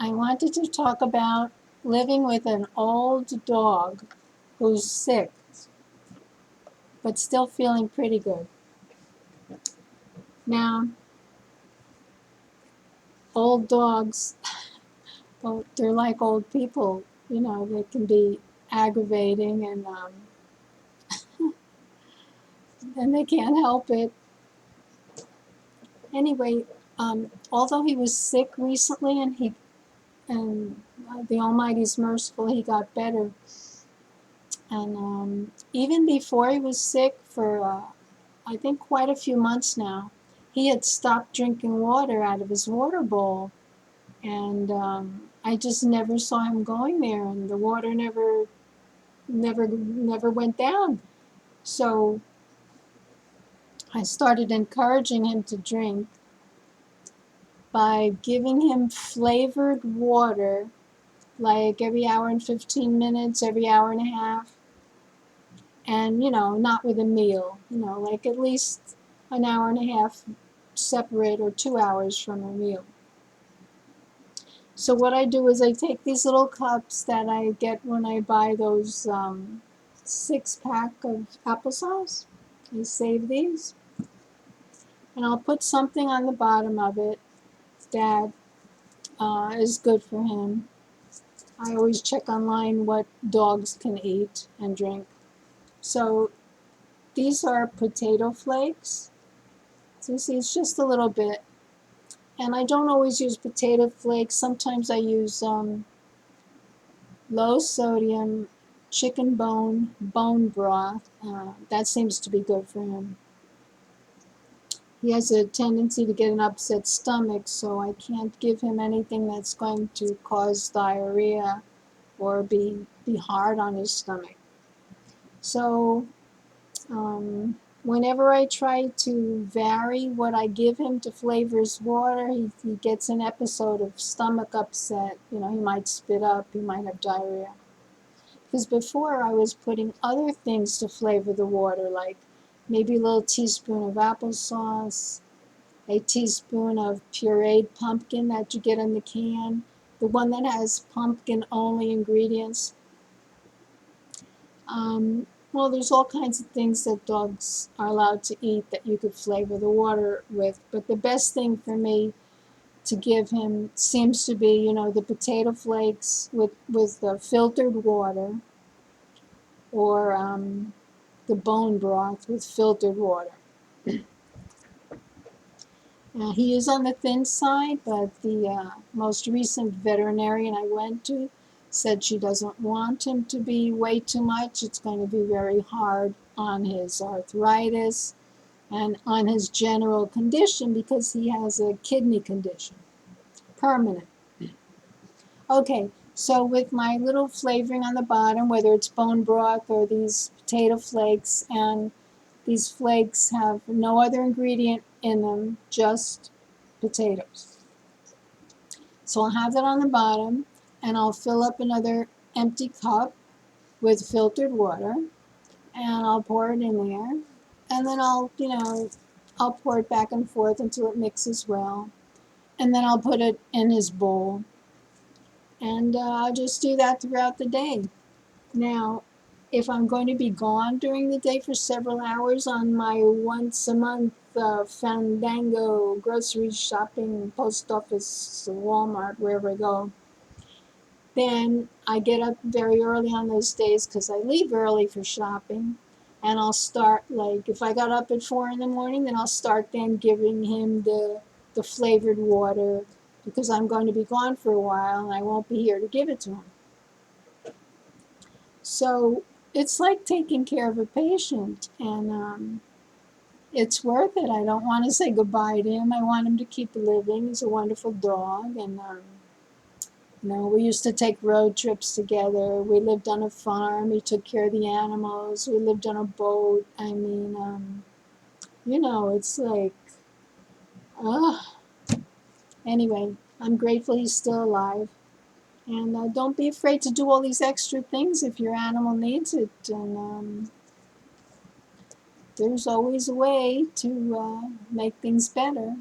I wanted to talk about living with an old dog who's sick, but still feeling pretty good. Now, old dogs, well, they're like old people. They can be aggravating and they can't help it. Anyway, although he was sick recently and the Almighty's merciful, he got better. And even before he was sick for, I think, quite a few months now, he had stopped drinking water out of his water bowl. And I just never saw him going there, and the water never went down. So I started encouraging him to drink by giving him flavored water, like every hour and 15 minutes, every hour and a half. And, not with a meal, like at least an hour and a half separate or 2 hours from a meal. So what I do is I take these little cups that I get when I buy those 6-pack of applesauce. I save these. And I'll put something on the bottom of it that is good for him. I always check online what dogs can eat and drink. So these are potato flakes. So you see, it's just a little bit. And I don't always use potato flakes. Sometimes I use low sodium chicken bone broth. That seems to be good for him. He has a tendency to get an upset stomach, so I can't give him anything that's going to cause diarrhea or be hard on his stomach. So whenever I try to vary what I give him to flavor his water, he gets an episode of stomach upset. He might spit up, he might have diarrhea. Because before I was putting other things to flavor the water, like maybe a little teaspoon of applesauce, a teaspoon of pureed pumpkin that you get in the can, the one that has pumpkin-only ingredients. Well, there's all kinds of things that dogs are allowed to eat that you could flavor the water with, but the best thing for me to give him seems to be, the potato flakes with the filtered water, or the bone broth with filtered water. He is on the thin side, but the most recent veterinarian I went to said she doesn't want him to be way too much. It's going to be very hard on his arthritis and on his general condition because he has a kidney condition, permanent. Okay, so with my little flavoring on the bottom, whether it's bone broth or these potato flakes, and these flakes have no other ingredient in them, just potatoes. So I'll have that on the bottom, and I'll fill up another empty cup with filtered water, and I'll pour it in there, and then I'll pour it back and forth until it mixes well, and then I'll put it in his bowl, and I'll just do that throughout the day. Now, if I'm going to be gone during the day for several hours on my once a month Fandango grocery shopping, post office, Walmart, wherever I go, then I get up very early on those days because I leave early for shopping. And I'll start, like, if I got up at 4 in the morning, then I'll start then giving him the flavored water because I'm going to be gone for a while and I won't be here to give it to him. So it's like taking care of a patient, and it's worth it. I don't want to say goodbye to him. I want him to keep living. He's a wonderful dog, and we used to take road trips together. We lived on a farm. He took care of the animals. We lived on a boat. I mean, it's like, anyway, I'm grateful he's still alive. And don't be afraid to do all these extra things if your animal needs it. And there's always a way to make things better.